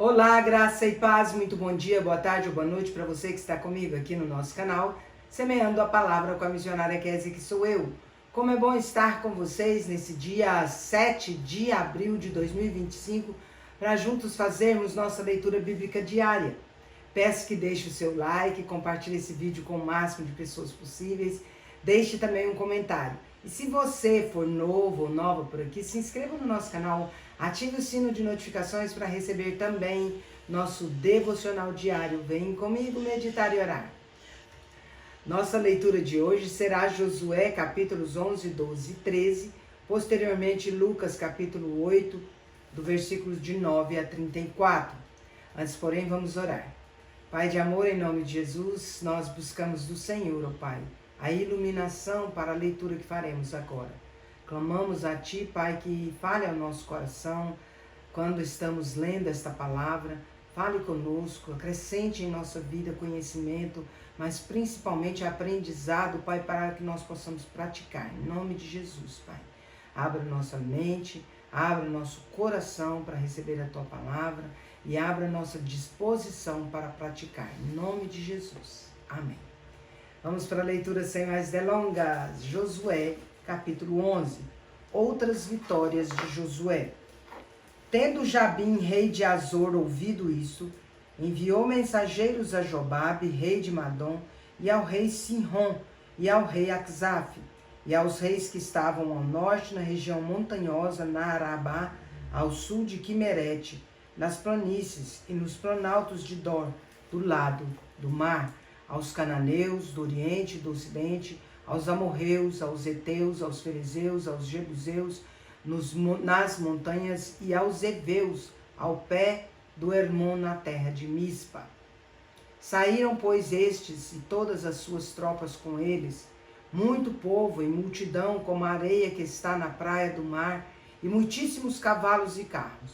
Olá, graça e paz, muito bom dia, boa tarde ou boa noite para você que está comigo aqui no nosso canal, semeando a palavra com a missionária Kézia, que sou eu. Como é bom estar com vocês nesse dia 7 de abril de 2025, para juntos fazermos nossa leitura bíblica diária. Peço que deixe o seu like, compartilhe esse vídeo com o máximo de pessoas possíveis, deixe também um comentário. E se você for novo ou nova por aqui, se inscreva no nosso canal, ative o sino de notificações para receber também nosso devocional diário. Vem comigo meditar e orar. Nossa leitura de hoje será Josué capítulos 11, 12 e 13, posteriormente Lucas capítulo 8, do versículos de 9 a 34. Antes, porém, vamos orar. Pai de amor, em nome de Jesus, nós buscamos do Senhor, ó Pai, a iluminação para a leitura que faremos agora. Clamamos a Ti, Pai, que fale ao nosso coração quando estamos lendo esta palavra. Fale conosco, acrescente em nossa vida conhecimento, mas principalmente aprendizado, Pai, para que nós possamos praticar. Em nome de Jesus, Pai. Abra nossa mente, abra nosso coração para receber a Tua palavra e abra nossa disposição para praticar. Em nome de Jesus. Amém. Vamos para a leitura sem mais delongas. Josué, capítulo 11. Outras vitórias de Josué. Tendo Jabim, rei de Azor, ouvido isso, enviou mensageiros a Jobabe, rei de Madom, e ao rei Sinrom, e ao rei Aczaf, e aos reis que estavam ao norte, na região montanhosa, na Arabá, ao sul de Quimerete, nas planícies e nos planaltos de Dor, do lado do mar, aos cananeus do oriente e do ocidente, aos amorreus, aos heteus, aos ferezeus, aos jebuseus, nas montanhas, e aos heveus, ao pé do Hermon, na terra de Mispa. Saíram, pois, estes e todas as suas tropas com eles, muito povo e multidão como a areia que está na praia do mar, e muitíssimos cavalos e carros.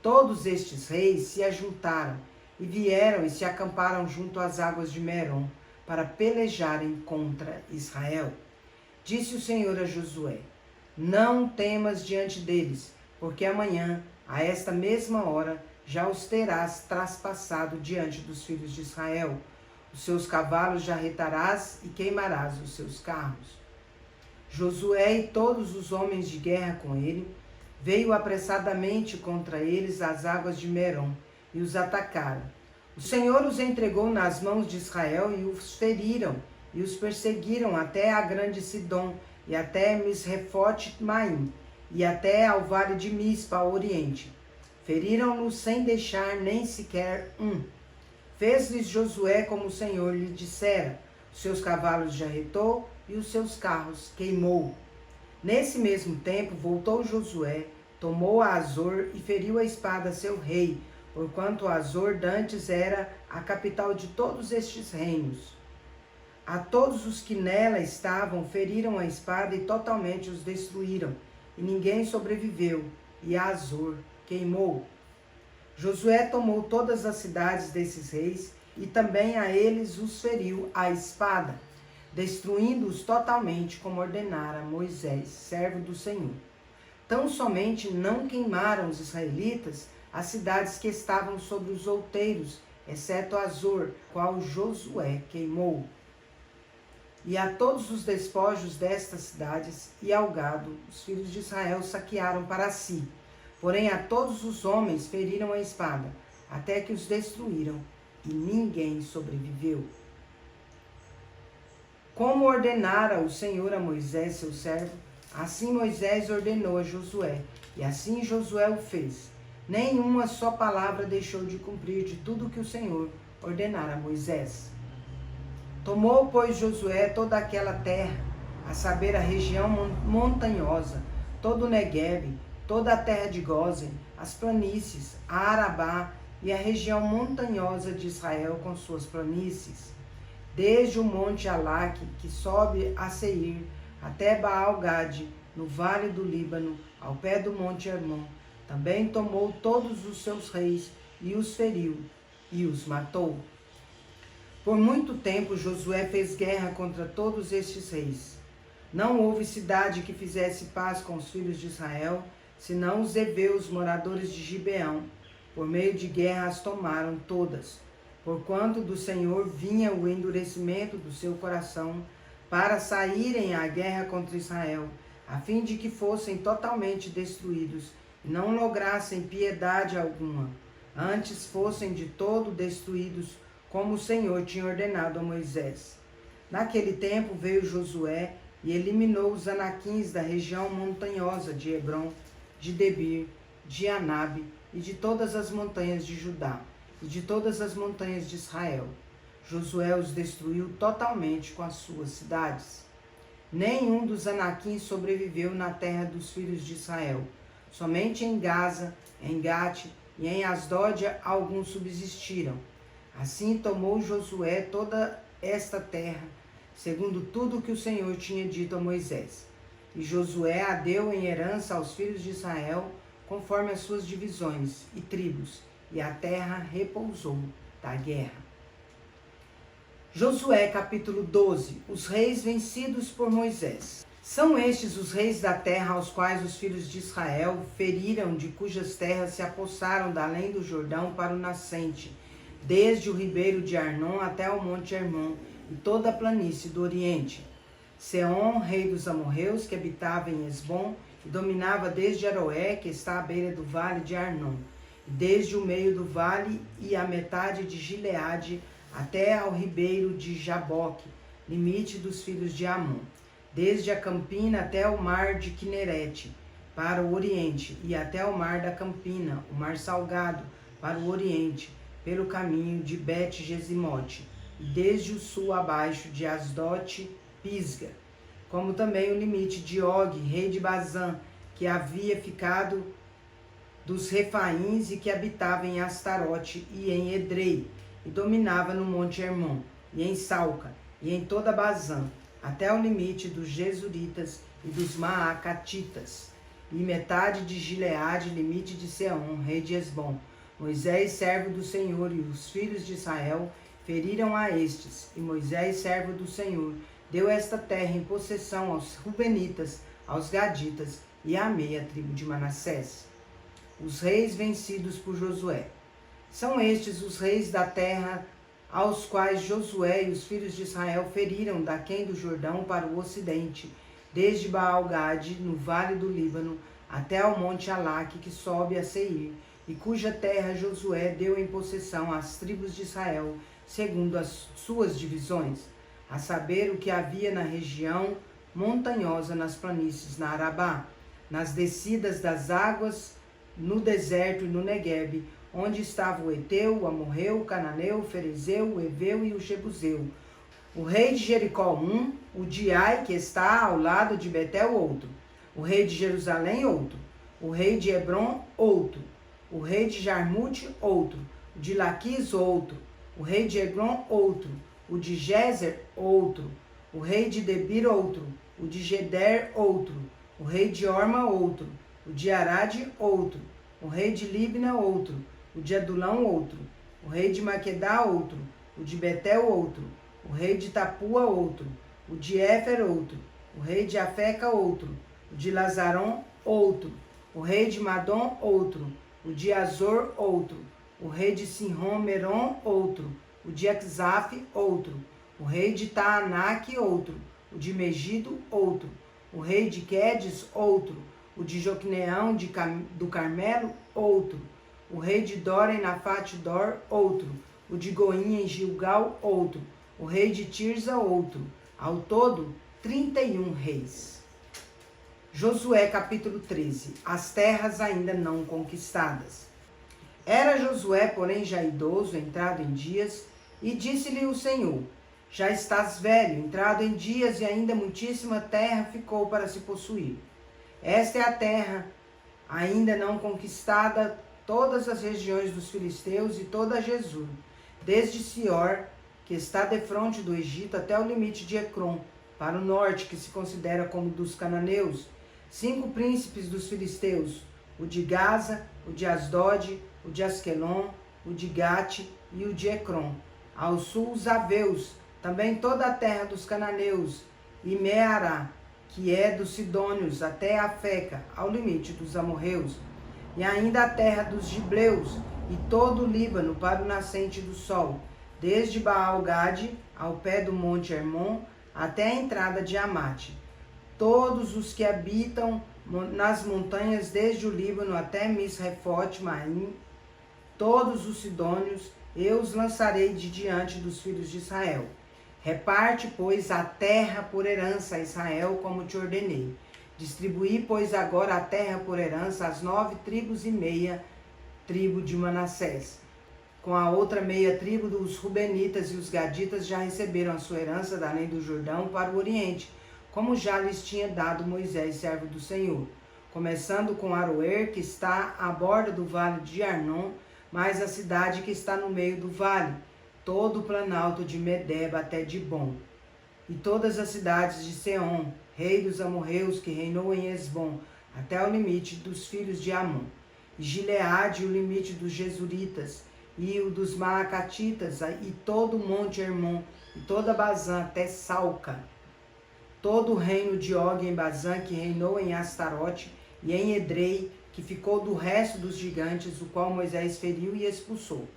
Todos estes reis se ajuntaram, e vieram e se acamparam junto às águas de Merom, para pelejarem contra Israel. Disse o Senhor a Josué: não temas diante deles, porque amanhã, a esta mesma hora, já os terás traspassado diante dos filhos de Israel. Os seus cavalos já retarás e queimarás os seus carros. Josué e todos os homens de guerra com ele, veio apressadamente contra eles às águas de Merom, e os atacaram. O Senhor os entregou nas mãos de Israel e os feriram, e os perseguiram até a grande Sidom, e até Misrefote-Maim, e até ao vale de Mispa, ao oriente. Feriram-nos sem deixar nem sequer um. Fez-lhes Josué como o Senhor lhe dissera. Os seus cavalos jarretou e os seus carros queimou. Nesse mesmo tempo voltou Josué, tomou a Azor e feriu a espada seu rei, porquanto Azor dantes era a capital de todos estes reinos. A todos os que nela estavam feriram a espada e totalmente os destruíram, e ninguém sobreviveu, e Azor queimou. Josué tomou todas as cidades desses reis, e também a eles os feriu a espada, destruindo-os totalmente, como ordenara Moisés, servo do Senhor. Tão somente não queimaram os israelitas as cidades que estavam sobre os outeiros, exceto Azor, qual Josué queimou. E a todos os despojos destas cidades e ao gado, os filhos de Israel saquearam para si. Porém, a todos os homens feriram a espada, até que os destruíram, e ninguém sobreviveu. Como ordenara o Senhor a Moisés, seu servo, assim Moisés ordenou a Josué, e assim Josué o fez. Nenhuma só palavra deixou de cumprir de tudo que o Senhor ordenara a Moisés. Tomou, pois, Josué toda aquela terra, a saber, a região montanhosa, todo o Neguebe, toda a terra de Gósen, as planícies, a Arabá e a região montanhosa de Israel com suas planícies, desde o monte Alaque, que sobe a Seir, até Baal-Gade, no vale do Líbano, ao pé do monte Hermon. Também tomou todos os seus reis e os feriu e os matou. Por muito tempo Josué fez guerra contra todos estes reis. Não houve cidade que fizesse paz com os filhos de Israel, senão os heveus, moradores de Gibeão. por meio de guerra as tomaram todas, porquanto do Senhor vinha o endurecimento do seu coração para saírem à guerra contra Israel, a fim de que fossem totalmente destruídos e não lograssem piedade alguma, antes fossem de todo destruídos, como o Senhor tinha ordenado a Moisés. Naquele tempo veio Josué e eliminou os anaquins da região montanhosa de Hebrom, de Debir, de Anabe e de todas as montanhas de Judá e de todas as montanhas de Israel. Josué os destruiu totalmente com as suas cidades. Nenhum dos anaquins sobreviveu na terra dos filhos de Israel. Somente em Gaza, em Gate e em Asdod alguns subsistiram. Assim tomou Josué toda esta terra, segundo tudo que o Senhor tinha dito a Moisés. E Josué a deu em herança aos filhos de Israel, conforme as suas divisões e tribos, e a terra repousou da guerra. Josué capítulo 12. Os reis vencidos por Moisés. São estes os reis da terra aos quais os filhos de Israel feriram, de cujas terras se apossaram da além do Jordão para o nascente, desde o ribeiro de Arnon até o monte Hermon e toda a planície do Oriente. Seom, rei dos amorreus, que habitava em Esbom, e dominava desde Aroé, que está à beira do vale de Arnon, e desde o meio do vale e a metade de Gileade, até ao ribeiro de Jaboque, limite dos filhos de Amon, desde a campina até o mar de Quinerete, para o oriente, e até o mar da campina, o mar salgado, para o oriente, pelo caminho de Bet-Gesimote, e desde o sul abaixo de Asdote, Pisga, como também o limite de Og, rei de Bazã, que havia ficado dos Refaíns e que habitava em Astarote e em Edrei, e dominava no monte Hermon, e em Salca, e em toda Bazã, até o limite dos Gesuritas e dos Maacatitas, e metade de Gileade, limite de Seom, rei de Esbom. Moisés, servo do Senhor, e os filhos de Israel feriram a estes, e Moisés, servo do Senhor, deu esta terra em possessão aos Rubenitas, aos Gaditas e à meia tribo de Manassés. Os reis vencidos por Josué. São estes os reis da terra aos quais Josué e os filhos de Israel feriram daquém do Jordão para o ocidente, desde Baal-Gade, no vale do Líbano, até ao monte Alaque, que sobe a Seir, e cuja terra Josué deu em possessão às tribos de Israel, segundo as suas divisões, a saber o que havia na região montanhosa, nas planícies, na Arabá, nas descidas das águas, no deserto e no Neguebe, onde estava o Eteu, o Amorreu, o Cananeu, o Ferezeu, o Eveu e o Jebuseu. O rei de Jericó, um, o de Ai, que está ao lado de Betel, outro. O rei de Jerusalém, outro. O rei de Hebron, outro. O rei de Jarmute, outro. O de Laquis, outro. O rei de Eglon, outro. O de Gezer, outro. O rei de Debir, outro. O de Geder, outro. O rei de Orma, outro. O de Arade, outro. O rei de Libna, outro. O de Adulão, outro. O rei de Maquedá, outro. O de Betel, outro. O rei de Tapua, outro. O de Éfer, outro. O rei de Afeca, outro. O de Lazaron, outro. O rei de Madom, outro. O de Azor, outro. O rei de Sinrom, Meron, outro. O de Axaf, outro. O rei de Taanac, outro. O de Megido, outro. O rei de Quedes, outro. O de Joqueneão do Carmelo, outro. O rei de Dor em Nafate-Dor, outro. O de Goim em Gilgal, outro. O rei de Tirza, outro. Ao todo, 31 reis. Josué capítulo 13. As terras ainda não conquistadas. Era Josué, porém, já idoso, entrado em dias, e disse-lhe o Senhor: já estás velho, entrado em dias, e ainda muitíssima terra ficou para se possuir. Esta é a terra ainda não conquistada, todas as regiões dos filisteus e toda Jesur, desde Sior, que está defronte do Egito, até o limite de Ecrom, para o norte, que se considera como dos cananeus, 5 príncipes dos filisteus, o de Gaza, o de Asdod, o de Asquelon, o de Gate e o de Ecrom. Ao sul, os Aveus, também toda a terra dos cananeus, e Meará, que é dos Sidônios, até a Feca, ao limite dos amorreus, e ainda a terra dos Gibleus, e todo o Líbano para o nascente do sol, desde Baal-Gade ao pé do monte Hermon, até a entrada de Amate. Todos os que habitam nas montanhas, desde o Líbano até Misrefote-Maim, todos os sidônios, eu os lançarei de diante dos filhos de Israel. Reparte, pois, a terra por herança a Israel, como te ordenei. Distribuí, pois, agora a terra por herança às 9 tribos e meia tribo de Manassés. Com a outra meia tribo dos Rubenitas e os Gaditas já receberam a sua herança da além do Jordão para o Oriente, como já lhes tinha dado Moisés, servo do Senhor. Começando com Aroer, que está à borda do vale de Arnon, mais a cidade que está no meio do vale, todo o planalto de Medeba até Dibom, e todas as cidades de Seom, rei dos amorreus, que reinou em Esbom, até o limite dos filhos de Amon, e Gileade, o limite dos Jesuritas, e o dos Maacatitas, e todo o monte Hermon, e toda Bazã até Salca, todo o reino de Og em Bazã, que reinou em Astarote, e em Edrei, que ficou do resto dos gigantes, o qual Moisés feriu e expulsou.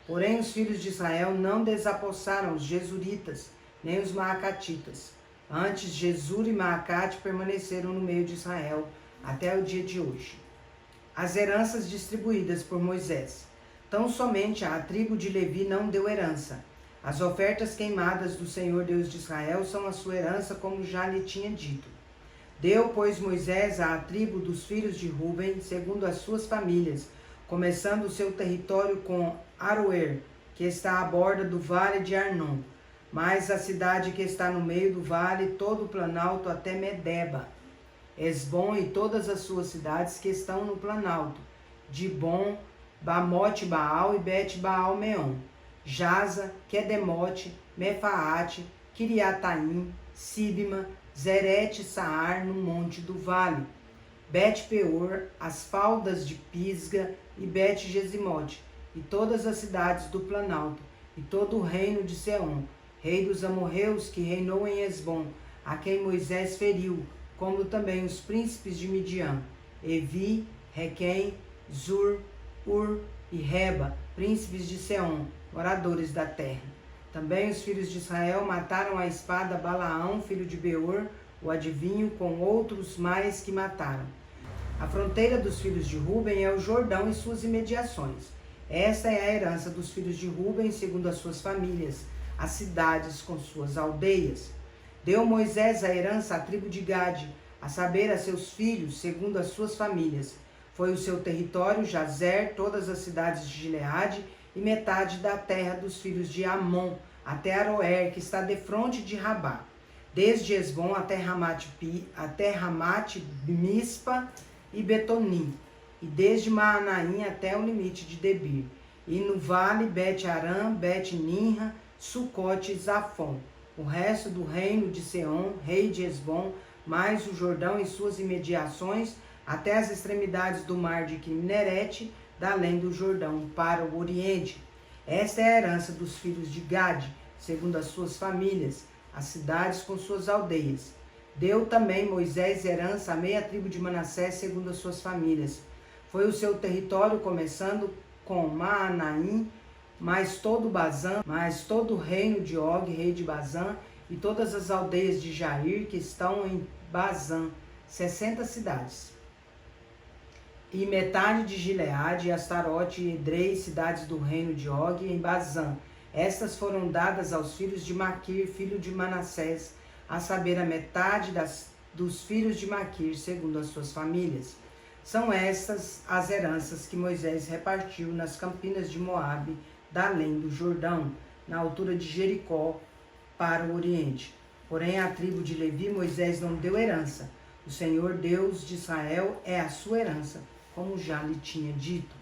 Porém, os filhos de Israel não desapossaram os Jesuritas, nem os Maacatitas. Antes, Jesur e Maacate permaneceram no meio de Israel até o dia de hoje. As heranças distribuídas por Moisés. Tão somente a tribo de Levi não deu herança. As ofertas queimadas do Senhor Deus de Israel são a sua herança, como já lhe tinha dito. Deu, pois, Moisés à tribo dos filhos de Ruben, segundo as suas famílias, começando o seu território com Aroer, que está à borda do vale de Arnon, mais a cidade que está no meio do vale, todo o planalto até Medeba, Esbom e todas as suas cidades que estão no planalto, Dibom, Bamote Baal e Bet Baal Meon, Jaza, Quedemote, Mefaate, Kiriataim, Sibma, Zerete Saar no monte do vale, Bet Peor, as faldas de Pisga e Bet Gesimote, e todas as cidades do planalto, e todo o reino de Seom, rei dos amorreus, que reinou em Esbom, a quem Moisés feriu, como também os príncipes de Midian, Evi, Requém, Zur, Ur e Reba, príncipes de Seom, moradores da terra. Também os filhos de Israel mataram à espada Balaão, filho de Beor, o adivinho, com outros mais que mataram. A fronteira dos filhos de Ruben é o Jordão e suas imediações. Esta é a herança dos filhos de Ruben, segundo as suas famílias, as cidades com suas aldeias. Deu Moisés a herança à tribo de Gade, a saber, a seus filhos, segundo as suas famílias. Foi o seu território Jazer, todas as cidades de Gileade, e metade da terra dos filhos de Amon, até Aroer, que está defronte de Rabá, desde Esbom até Ramate, Mispa e Betonim, e desde Maanaim até o limite de Debir, e no vale Bet-Aram, Bet-Ninra, Sucote e Zafon, o resto do reino de Seom, rei de Esbom, mais o Jordão e suas imediações, até as extremidades do mar de Quinerete, da além do Jordão, para o Oriente. Esta é a herança dos filhos de Gade, segundo as suas famílias, as cidades com suas aldeias. Deu também Moisés herança à meia tribo de Manassés, segundo as suas famílias. Foi o seu território, começando com Maanaim, mais todo Bazã, mais todo o reino de Og, rei de Bazã, e todas as aldeias de Jair, que estão em Bazã, 60 cidades. E metade de Gileade, Astarote e Edrei, cidades do reino de Og, em Bazã. Estas foram dadas aos filhos de Maquir, filho de Manassés, a saber, a metade dos filhos de Maquir, segundo as suas famílias. São estas as heranças que Moisés repartiu nas campinas de Moabe, da além do Jordão, na altura de Jericó, para o Oriente. Porém, à tribo de Levi, Moisés não deu herança. O Senhor Deus de Israel é a sua herança, como já lhe tinha dito.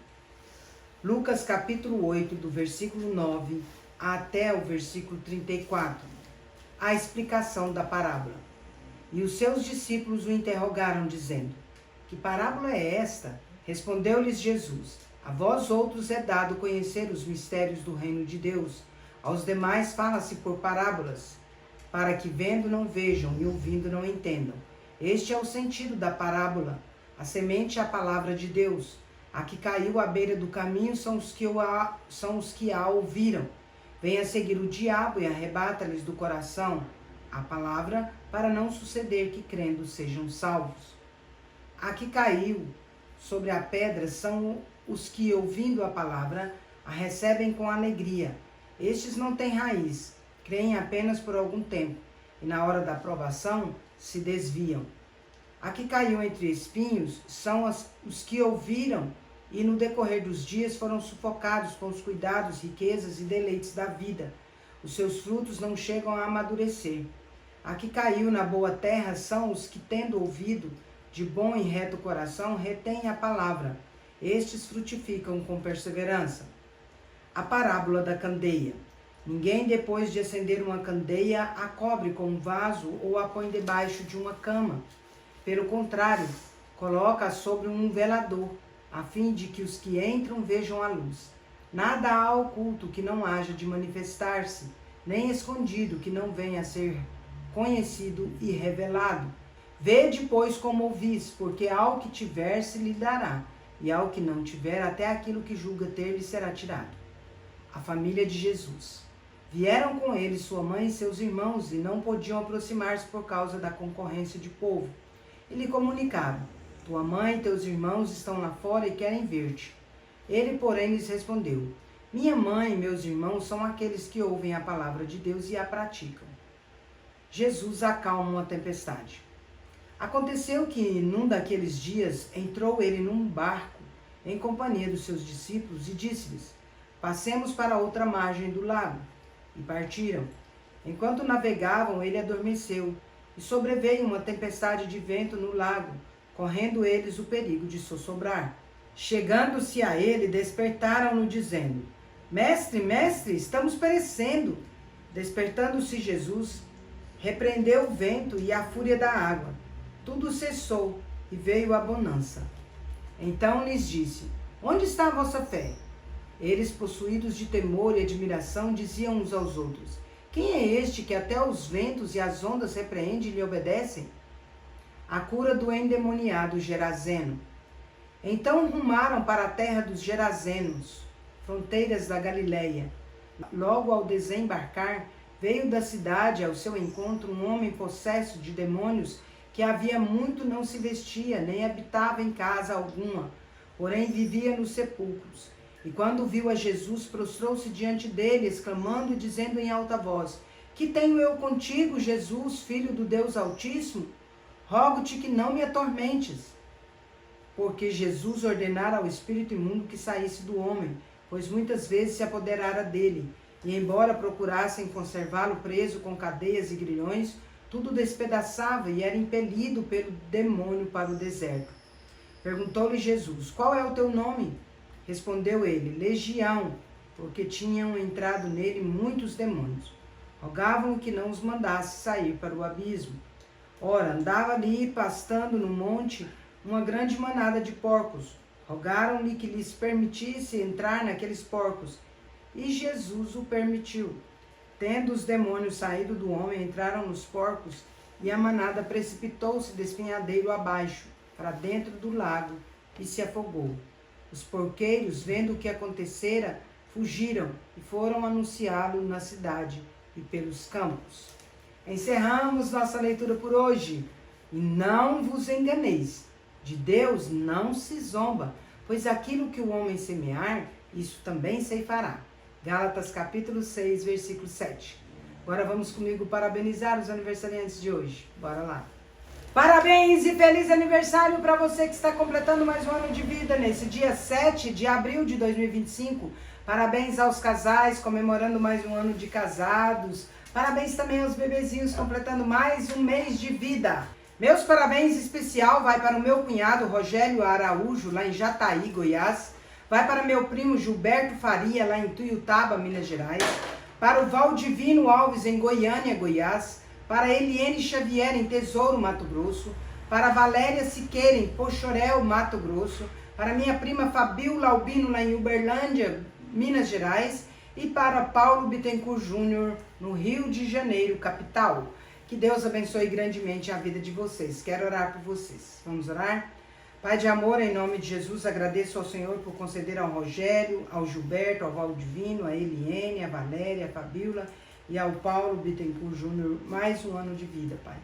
Lucas capítulo 8, do versículo 9 até o versículo 34. A explicação da parábola. E os seus discípulos o interrogaram, dizendo: que parábola é esta? Respondeu-lhes Jesus: a vós outros é dado conhecer os mistérios do reino de Deus. Aos demais fala-se por parábolas, para que vendo não vejam e ouvindo não entendam. Este é o sentido da parábola. A semente é a palavra de Deus. A que caiu à beira do caminho são os que a ouviram. Venha seguir o diabo e arrebata-lhes do coração a palavra, para não suceder que crendo sejam salvos. A que caiu sobre a pedra são os que, ouvindo a palavra, a recebem com alegria. Estes não têm raiz, creem apenas por algum tempo, e na hora da provação se desviam. A que caiu entre espinhos são os que ouviram e no decorrer dos dias foram sufocados com os cuidados, riquezas e deleites da vida. Os seus frutos não chegam a amadurecer. A que caiu na boa terra são os que, tendo ouvido, de bom e reto coração, retêm a palavra. Estes frutificam com perseverança. A parábola da candeia. Ninguém, depois de acender uma candeia, a cobre com um vaso ou a põe debaixo de uma cama. Pelo contrário, coloca sobre um velador, a fim de que os que entram vejam a luz. Nada há oculto que não haja de manifestar-se, nem escondido que não venha a ser conhecido e revelado. Vede, pois, como ouvis, porque ao que tiver se lhe dará, e ao que não tiver, até aquilo que julga ter lhe será tirado. A família de Jesus. Vieram com ele sua mãe e seus irmãos, e não podiam aproximar-se por causa da concorrência de povo. E lhe comunicaram: tua mãe e teus irmãos estão lá fora e querem ver-te. Ele, porém, lhes respondeu: minha mãe e meus irmãos são aqueles que ouvem a palavra de Deus e a praticam. Jesus acalma uma tempestade. Aconteceu que, num daqueles dias, entrou ele num barco, em companhia dos seus discípulos, e disse-lhes: passemos para outra margem do lago. E partiram. Enquanto navegavam, ele adormeceu, e sobreveio uma tempestade de vento no lago, correndo eles o perigo de sossobrar. Chegando-se a ele, despertaram-no, dizendo: mestre, mestre, estamos perecendo. Despertando-se Jesus, repreendeu o vento e a fúria da água. Tudo cessou e veio a bonança. Então lhes disse: onde está a vossa fé? Eles, possuídos de temor e admiração, diziam uns aos outros: quem é este que até os ventos e as ondas repreende e lhe obedecem? A cura do endemoniado Gerazeno. Então rumaram para a terra dos Gerazenos, fronteiras da Galileia. Logo ao desembarcar, veio da cidade ao seu encontro um homem possesso de demônios, que havia muito não se vestia, nem habitava em casa alguma, porém vivia nos sepulcros. E quando viu a Jesus, prostrou-se diante dele, exclamando e dizendo em alta voz: que tenho eu contigo, Jesus, Filho do Deus Altíssimo? Rogo-te que não me atormentes. Porque Jesus ordenara ao espírito imundo que saísse do homem, pois muitas vezes se apoderara dele, e embora procurassem conservá-lo preso com cadeias e grilhões, tudo despedaçava e era impelido pelo demônio para o deserto. Perguntou-lhe Jesus: qual é o teu nome? Respondeu ele: Legião, porque tinham entrado nele muitos demônios. Rogavam que não os mandasse sair para o abismo. Ora, andava ali pastando no monte uma grande manada de porcos. Rogaram-lhe que lhes permitisse entrar naqueles porcos, e Jesus o permitiu. Tendo os demônios saído do homem, entraram nos porcos, e a manada precipitou-se despenhadeiro abaixo, para dentro do lago, e se afogou. Os porqueiros, vendo o que acontecera, fugiram e foram anunciá-lo na cidade e pelos campos. Encerramos nossa leitura por hoje. E não vos enganeis, de Deus não se zomba, pois aquilo que o homem semear, isso também ceifará. Gálatas capítulo 6, versículo 7. Agora vamos comigo parabenizar os aniversariantes de hoje. Bora lá. Parabéns e feliz aniversário para você que está completando mais um ano de vida nesse dia 7 de abril de 2025. Parabéns aos casais comemorando mais um ano de casados. Parabéns também aos bebezinhos completando mais um mês de vida. Meus parabéns especial vai para o meu cunhado Rogério Araújo, lá em Jataí, Goiás. Vai para meu primo Gilberto Faria, lá em Tuiutaba, Minas Gerais. Para o Valdivino Alves, em Goiânia, Goiás. Para Eliene Xavier, em Tesouro, Mato Grosso. Para Valéria Siqueira, em Pochorel, Mato Grosso. Para minha prima Fabiola Albino, lá em Uberlândia, Minas Gerais. E para Paulo Bittencourt Júnior, no Rio de Janeiro, capital. Que Deus abençoe grandemente a vida de vocês. Quero orar por vocês. Vamos orar? Pai de amor, em nome de Jesus, agradeço ao Senhor por conceder ao Rogério, ao Gilberto, ao Valdivino, a Eliene, a Valéria, a Fabíola e ao Paulo Bittencourt Júnior mais um ano de vida, Pai.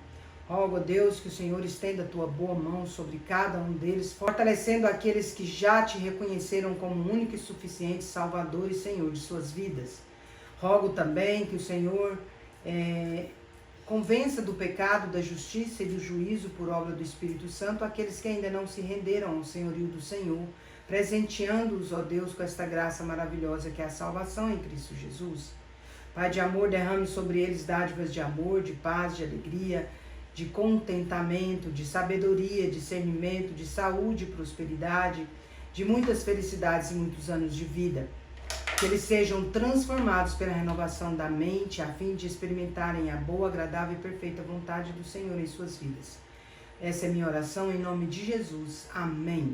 Rogo a Deus que o Senhor estenda a tua boa mão sobre cada um deles, fortalecendo aqueles que já te reconheceram como único e suficiente Salvador e Senhor de suas vidas. Rogo também que o Senhor convença do pecado, da justiça e do juízo por obra do Espírito Santo aqueles que ainda não se renderam ao senhorio do Senhor, presenteando-os, ó Deus, com esta graça maravilhosa que é a salvação em Cristo Jesus. Pai de amor, derrame sobre eles dádivas de amor, de paz, de alegria, de contentamento, de sabedoria, discernimento, de saúde e prosperidade, de muitas felicidades e muitos anos de vida. Que eles sejam transformados pela renovação da mente, a fim de experimentarem a boa, agradável e perfeita vontade do Senhor em suas vidas. Essa é minha oração em nome de Jesus. Amém.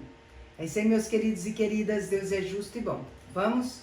É isso aí, meus queridos e queridas. Deus é justo e bom. Vamos?